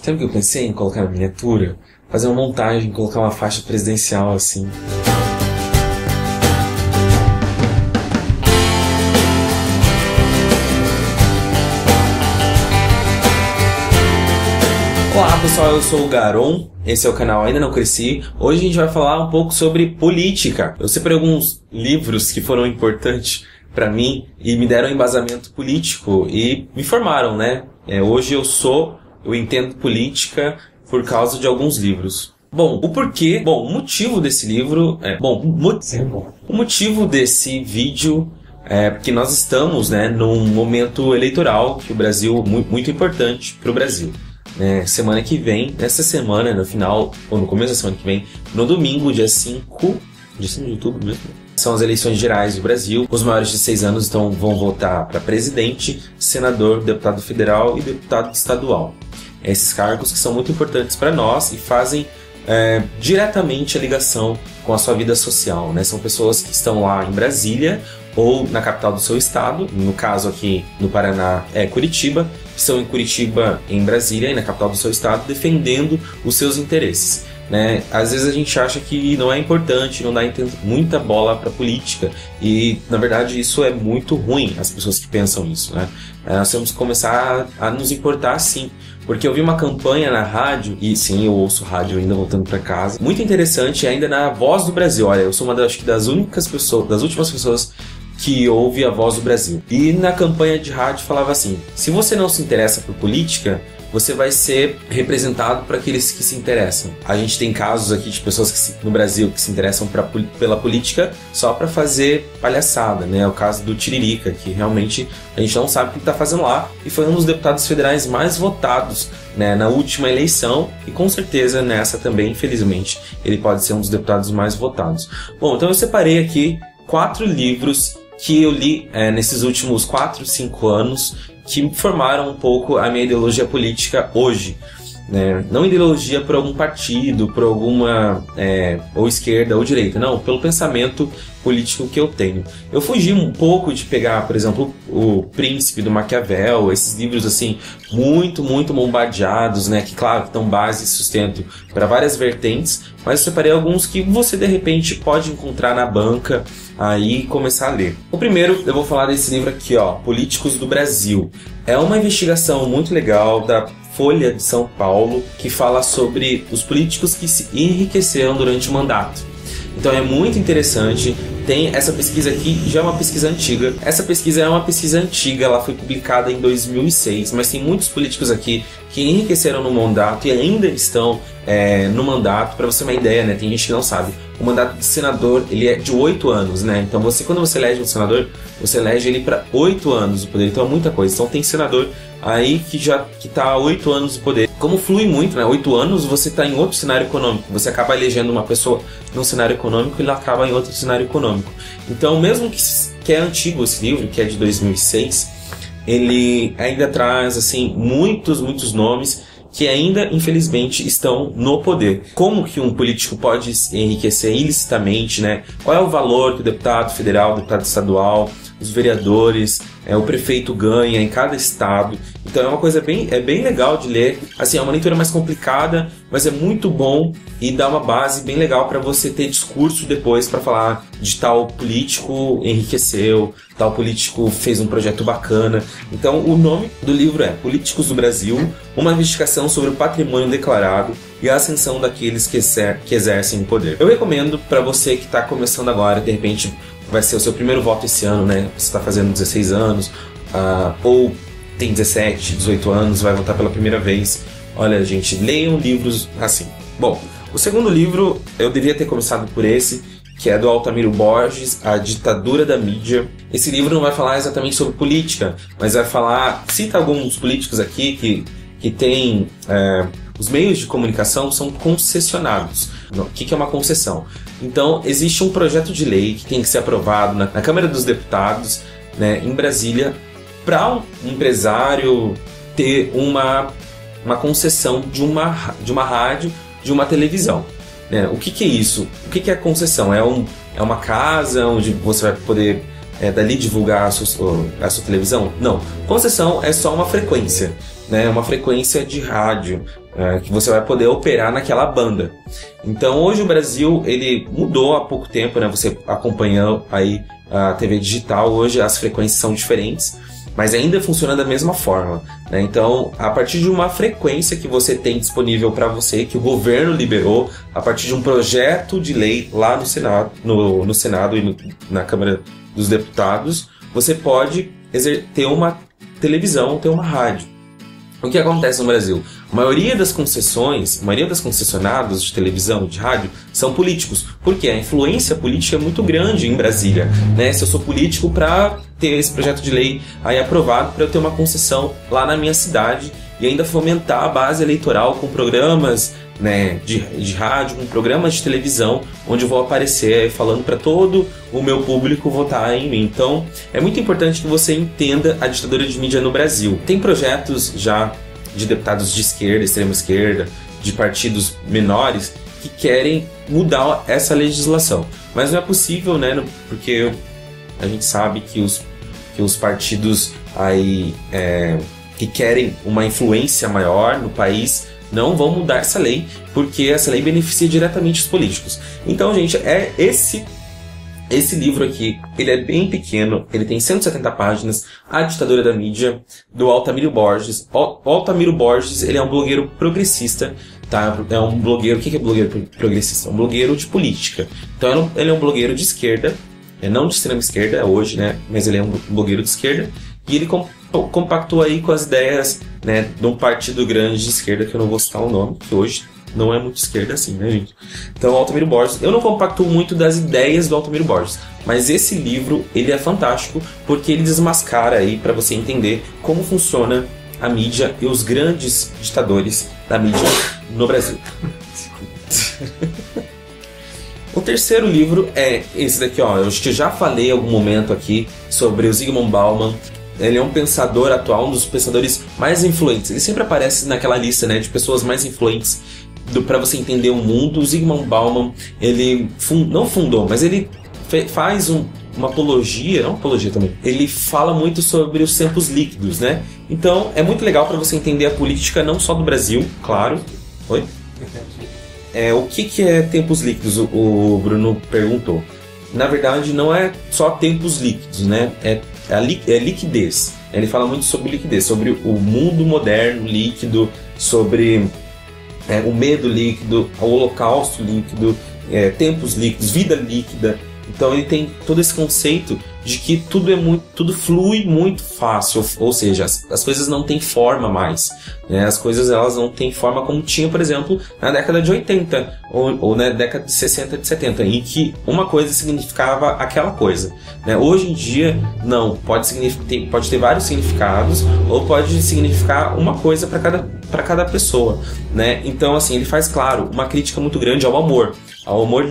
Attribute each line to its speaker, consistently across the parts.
Speaker 1: Sabe o que eu pensei em colocar na miniatura? Fazer uma montagem, colocar uma faixa presidencial assim. Olá pessoal, eu sou o Garon, esse é o canal Ainda Não Cresci. Hoje a gente vai falar um pouco sobre política. Eu separei alguns livros que foram importantes para mim e me deram embasamento político e me formaram, né? Hoje eu entendo política por causa de alguns livros. Bom, o porquê? Bom, o motivo desse livro o motivo desse vídeo é porque nós estamos, né, num momento eleitoral que o Brasil, muito importante para o Brasil. Semana que vem, nessa semana, no final, ou no começo da semana que vem, no domingo, dia 5 de outubro mesmo, são as eleições gerais do Brasil. Os maiores de 6 anos vão votar para presidente, senador, deputado federal e deputado estadual. Esses cargos que são muito importantes para nós e fazem diretamente a ligação com a sua vida social, né? São pessoas que estão lá em Brasília ou na capital do seu estado, no caso aqui no Paraná é Curitiba, que estão em Curitiba, em Brasília e na capital do seu estado, defendendo os seus interesses, né? Às vezes a gente acha que não é importante, não dá muita bola para política e na verdade isso é muito ruim, as pessoas que pensam isso, né? Nós temos que começar a nos importar sim, porque eu vi uma campanha na rádio, e sim, eu ouço rádio ainda voltando para casa, muito interessante, ainda na Voz do Brasil. Olha, eu sou uma das últimas pessoas que ouve a Voz do Brasil. E na campanha de rádio falava assim: se você não se interessa por política, você vai ser representado por aqueles que se interessam. A gente tem casos aqui de pessoas no Brasil que se interessam pela política só para fazer palhaçada, né? É o caso do Tiririca, que realmente a gente não sabe o que está fazendo lá, e foi um dos deputados federais mais votados, né, na última eleição, e com certeza nessa também, infelizmente, ele pode ser um dos deputados mais votados. Bom, então eu separei aqui 4 livros que eu li nesses últimos 4, 5 anos, que formaram um pouco a minha ideologia política hoje, né? Não ideologia por algum partido, por alguma ou esquerda ou direita, não, pelo pensamento político que eu tenho. Eu fugi um pouco de pegar, por exemplo, o Príncipe do Maquiavel, esses livros assim muito bombardeados, né, que claro que dão base e sustento para várias vertentes, mas eu separei alguns que você de repente pode encontrar na banca aí e começar a ler. O primeiro, eu vou falar desse livro aqui, ó, Políticos do Brasil. É uma investigação muito legal da Folha de São Paulo, que fala sobre os políticos que se enriqueceram durante o mandato. Então é muito interessante. Tem essa pesquisa aqui, já é uma pesquisa antiga. Essa pesquisa é uma pesquisa antiga, ela foi publicada em 2006, mas tem muitos políticos aqui que enriqueceram no mandato e ainda estão no mandato. Para você ter uma ideia, né? Tem gente que não sabe. O mandato de senador, ele é de 8 anos, né? Então quando você elege um senador, você elege ele para 8 anos o poder. Então é muita coisa. Então tem senador aí que tá há 8 anos no poder. Como flui muito, né? 8 anos você está em outro cenário econômico. Você acaba elegendo uma pessoa num cenário econômico e ele acaba em outro cenário econômico. Então, mesmo que é antigo esse livro, que é de 2006, ele ainda traz assim muitos nomes que ainda, infelizmente, estão no poder. Como que um político pode enriquecer ilicitamente, né? Qual é o valor que o deputado federal, o deputado estadual, os vereadores, o prefeito ganha em cada estado. Então é uma coisa bem legal de ler. Assim, é uma leitura mais complicada, mas é muito bom e dá uma base bem legal para você ter discurso depois para falar de tal político enriqueceu, tal político fez um projeto bacana. Então o nome do livro é Políticos do Brasil, uma investigação sobre o patrimônio declarado e a ascensão daqueles que exercem o poder. Eu recomendo para você que está começando agora, de repente vai ser o seu primeiro voto esse ano, né? Você está fazendo 16 anos, ou tem 17, 18 anos, vai votar pela primeira vez. Olha, gente, leiam livros assim. Bom, o segundo livro, eu devia ter começado por esse, que é do Altamiro Borges, A Ditadura da Mídia. Esse livro não vai falar exatamente sobre política, mas vai falar, cita alguns políticos aqui que tem... os meios de comunicação são concessionados. O que é uma concessão? Então, existe um projeto de lei que tem que ser aprovado na Câmara dos Deputados, né, em Brasília, para um empresário ter uma concessão de uma rádio, de uma televisão. Né? O que é isso? O que é a concessão? É uma casa onde você vai poder dali divulgar a sua televisão? Não. Concessão é só uma frequência. né, uma frequência de rádio que você vai poder operar naquela banda. Então hoje o Brasil ele mudou há pouco tempo, né? Você acompanhou aí a TV digital, hoje as frequências são diferentes, mas ainda funciona da mesma forma, né? Então, a partir de uma frequência que você tem disponível para você, que o governo liberou, a partir de um projeto de lei lá no Senado, no Senado e na Câmara dos Deputados, você pode ter uma televisão, ter uma rádio. O que acontece no Brasil? A maioria das concessões, a maioria das concessionárias de televisão, de rádio, são políticos. Porque a influência política é muito grande em Brasília, né? Se eu sou político, para ter esse projeto de lei aí aprovado, para eu ter uma concessão lá na minha cidade e ainda fomentar a base eleitoral com programas, né, de rádio, com programas de televisão, onde eu vou aparecer falando para todo o meu público votar em mim. Então, é muito importante que você entenda a ditadura de mídia no Brasil. Tem projetos já de deputados de esquerda, extrema esquerda, de partidos menores, que querem mudar essa legislação. Mas não é possível, né, porque a gente sabe que os partidos aí, que querem uma influência maior no país não vão mudar essa lei, porque essa lei beneficia diretamente os políticos. Então, gente, esse livro aqui, ele é bem pequeno, ele tem 170 páginas, A Ditadura da Mídia, do Altamiro Borges. O Altamiro Borges, ele é um blogueiro progressista, tá? É um blogueiro, o que é blogueiro progressista? É um blogueiro de política. Então, ele é um blogueiro de esquerda, não de extrema esquerda hoje, né? Mas ele é um blogueiro de esquerda, e ele compactou aí com as ideias, né, de um partido grande de esquerda, que eu não vou citar o nome, que hoje não é muito esquerda assim, né, gente? Então, Altamiro Borges, eu não compactuo muito das ideias do Altamiro Borges, mas esse livro, ele é fantástico, porque ele desmascara aí para você entender como funciona a mídia e os grandes ditadores da mídia no Brasil. O terceiro livro é esse daqui, ó. Eu acho que já falei em algum momento aqui sobre o Zygmunt Bauman. Ele é um pensador atual, um dos pensadores mais influentes. Ele sempre aparece naquela lista, né, de pessoas mais influentes para você entender o mundo. O Zygmunt Bauman, ele não fundou, mas ele faz uma apologia, não apologia também. Ele fala muito sobre os tempos líquidos, né? Então é muito legal para você entender a política não só do Brasil, claro. Oi? O que é tempos líquidos? O Bruno perguntou. Na verdade, não é só tempos líquidos, né? É liquidez. Ele fala muito sobre liquidez, sobre o mundo moderno líquido, sobre o medo líquido, o holocausto líquido, tempos líquidos, vida líquida. Então ele tem todo esse conceito de que tudo flui muito fácil, ou seja, as coisas não têm forma mais, né? As coisas elas não têm forma como tinha, por exemplo, na década de 80 ou na década de 60, de 70, em que uma coisa significava aquela coisa, né? Hoje em dia, não, pode ter vários significados ou pode significar uma coisa para cada pessoa, né? Então, assim, ele faz, claro, uma crítica muito grande ao amor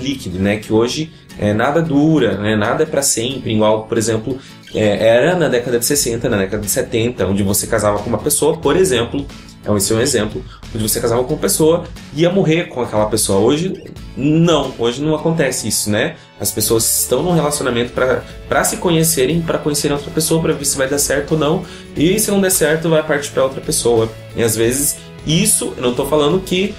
Speaker 1: líquido, né? Que hoje nada dura, né? Nada é para sempre, igual, por exemplo, era na década de 60, na década de 70, onde você casava com uma pessoa, por exemplo, esse é um exemplo, onde você casava com uma pessoa e ia morrer com aquela pessoa. Hoje não acontece isso, né? As pessoas estão num relacionamento para se conhecerem, para conhecerem outra pessoa, para ver se vai dar certo ou não, e se não der certo, vai partir para outra pessoa. E às vezes, isso, eu não estou falando que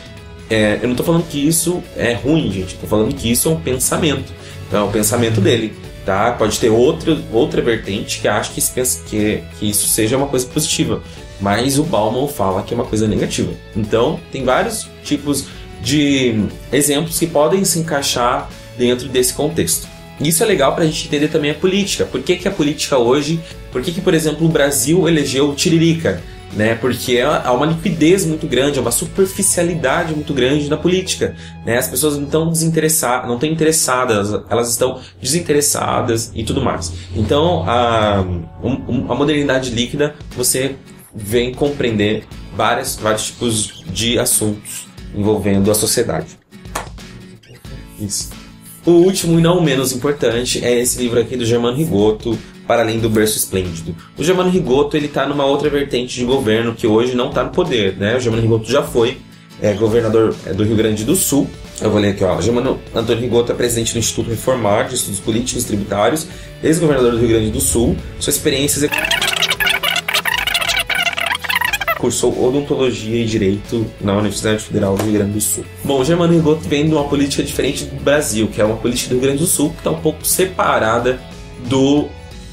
Speaker 1: isso é ruim, gente. Estou falando que isso é um pensamento. Então é o pensamento dele, tá? Pode ter outra vertente que acha que isso seja uma coisa positiva. Mas o Bauman fala que é uma coisa negativa. Então tem vários tipos de exemplos que podem se encaixar dentro desse contexto. Isso é legal para a gente entender também a política. Por que a política hoje... Por que, por exemplo, o Brasil elegeu o Tiririca? Né, porque há uma liquidez muito grande, uma superficialidade muito grande na política, né? As pessoas não estão interessadas, elas estão desinteressadas e tudo mais. Então, a modernidade líquida, você vem compreender vários tipos de assuntos envolvendo a sociedade. Isso. O último e não menos importante é esse livro aqui do Germano Rigoto, Para Além do Berço Esplêndido. O Germano Rigoto, ele está numa outra vertente de governo que hoje não está no poder, né? O Germano Rigoto já foi governador do Rio Grande do Sul. Eu vou ler aqui, ó. Germano Antônio Rigoto é presidente do Instituto Reformar de Estudos Políticos e Tributários, ex-governador do Rio Grande do Sul. Sua experiência cursou Odontologia e Direito na Universidade Federal do Rio Grande do Sul. Bom, o Germano Rigoto vem de uma política diferente do Brasil, que é uma política do Rio Grande do Sul que está um pouco separada do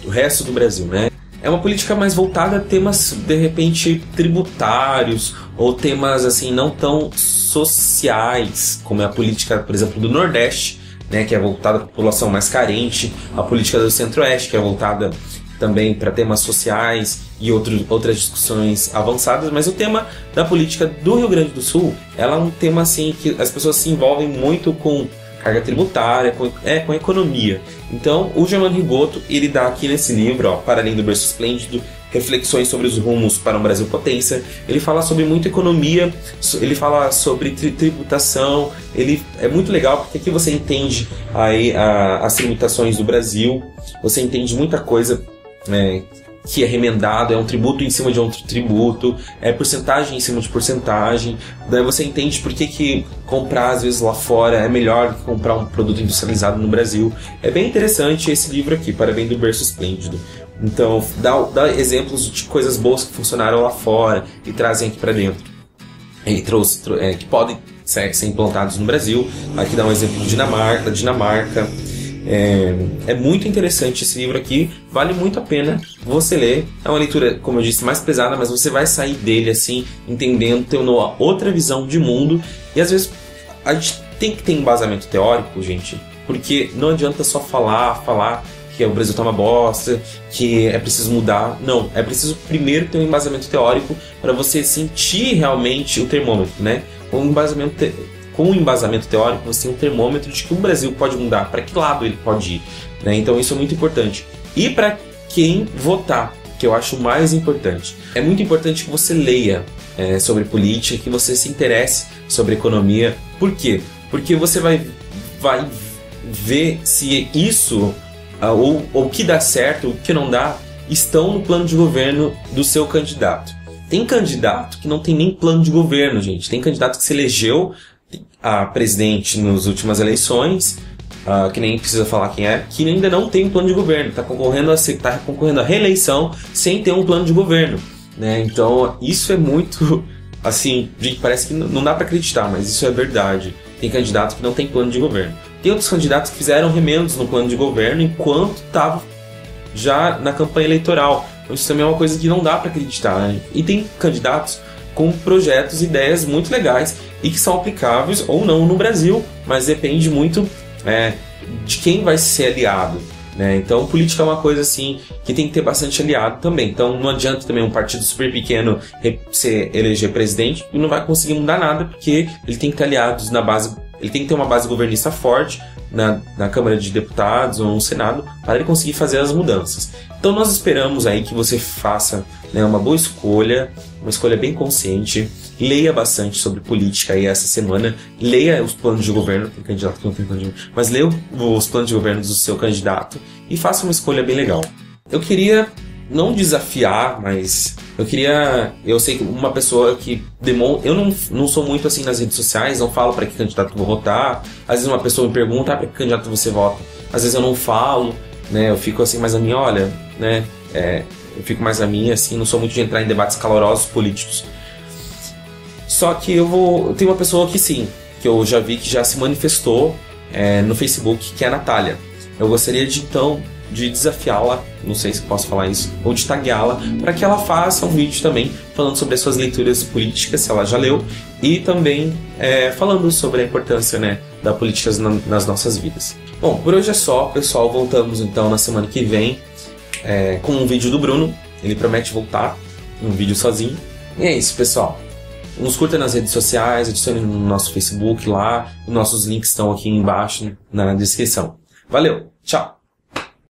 Speaker 1: resto do Brasil, né? É uma política mais voltada a temas, de repente, tributários ou temas, assim, não tão sociais, como é a política, por exemplo, do Nordeste, né, que é voltada para a população mais carente, a política do Centro-Oeste, que é voltada também para temas sociais e outras discussões avançadas, mas o tema da política do Rio Grande do Sul, ela é um tema, assim, que as pessoas se envolvem muito com carga tributária, com economia. Então, o Germano Rigoto, ele dá aqui nesse livro, ó, Para Além do Berço Esplêndido, reflexões sobre os rumos para um Brasil potência. Ele fala sobre muita economia, ele fala sobre tributação. Ele é muito legal porque aqui você entende aí as tributações do Brasil, você entende muita coisa que é remendado, é um tributo em cima de outro tributo, é porcentagem em cima de porcentagem. Daí você entende por que comprar às vezes lá fora é melhor do que comprar um produto industrializado no Brasil. É bem interessante esse livro aqui, Parabéns do Berço Esplêndido. Então, dá exemplos de coisas boas que funcionaram lá fora e trazem aqui para dentro. E que podem ser implantados no Brasil. Aqui dá um exemplo da Dinamarca. É muito interessante esse livro aqui, vale muito a pena você ler. É uma leitura, como eu disse, mais pesada, mas você vai sair dele assim, entendendo, tendo uma outra visão de mundo. E às vezes a gente tem que ter embasamento teórico, gente, porque não adianta só falar que o Brasil tá uma bosta, que é preciso mudar. Não, é preciso primeiro ter um embasamento teórico para você sentir realmente o termômetro, né? Com o embasamento teórico, você tem um termômetro de que o Brasil pode mudar, para que lado ele pode ir, né? Então isso é muito importante. E para quem votar, que eu acho mais importante. É muito importante que você leia sobre política, que você se interesse sobre economia. Por quê? Porque você vai ver se isso, ou o que dá certo, o que não dá, estão no plano de governo do seu candidato. Tem candidato que não tem nem plano de governo, gente. Tem candidato que se elegeu a presidente nas últimas eleições, que nem precisa falar quem é, que ainda não tem um plano de governo, está concorrendo à reeleição sem ter um plano de governo, né? Então isso é muito, assim, gente, parece que não dá para acreditar, mas isso é verdade. Tem candidato que não tem plano de governo. Tem outros candidatos que fizeram remendos no plano de governo enquanto estava já na campanha eleitoral. Então isso também é uma coisa que não dá para acreditar, né? E tem candidatos com projetos, ideias muito legais e que são aplicáveis ou não no Brasil, mas depende muito de quem vai ser aliado, né? Então política é uma coisa assim que tem que ter bastante aliado também. Então não adianta também um partido super pequeno eleger presidente e não vai conseguir mudar nada, porque ele tem que ter aliados na base, ele tem que ter uma base governista forte na Câmara de Deputados ou no Senado para ele conseguir fazer as mudanças. Então nós esperamos aí que você faça, né, uma boa escolha, uma escolha bem consciente. Leia bastante sobre política aí essa semana. Leia os planos de governo, tem candidato que não tem plano de governo, mas leia os planos de governo do seu candidato e faça uma escolha bem legal. Eu queria não desafiar, mas eu sei que uma pessoa que eu não sou muito assim nas redes sociais, não falo para que candidato eu vou votar. Às vezes uma pessoa me pergunta, para que candidato você vota? Às vezes eu não falo, né? Eu fico assim mais a minha, olha, né? Eu fico mais a minha, assim, não sou muito de entrar em debates calorosos políticos. Só que tem uma pessoa que sim, que eu já vi que já se manifestou no Facebook, que é a Natália. Eu gostaria de desafiá-la, não sei se posso falar isso, ou de tagueá-la, para que ela faça um vídeo também falando sobre as suas leituras políticas, se ela já leu, e também falando sobre a importância, né, da política nas nossas vidas. Bom, por hoje é só, pessoal. Voltamos então na semana que vem com um vídeo do Bruno. Ele promete voltar, um vídeo sozinho. E é isso, pessoal. Nos curta nas redes sociais, adicione no nosso Facebook lá. Os nossos links estão aqui embaixo na descrição. Valeu, tchau!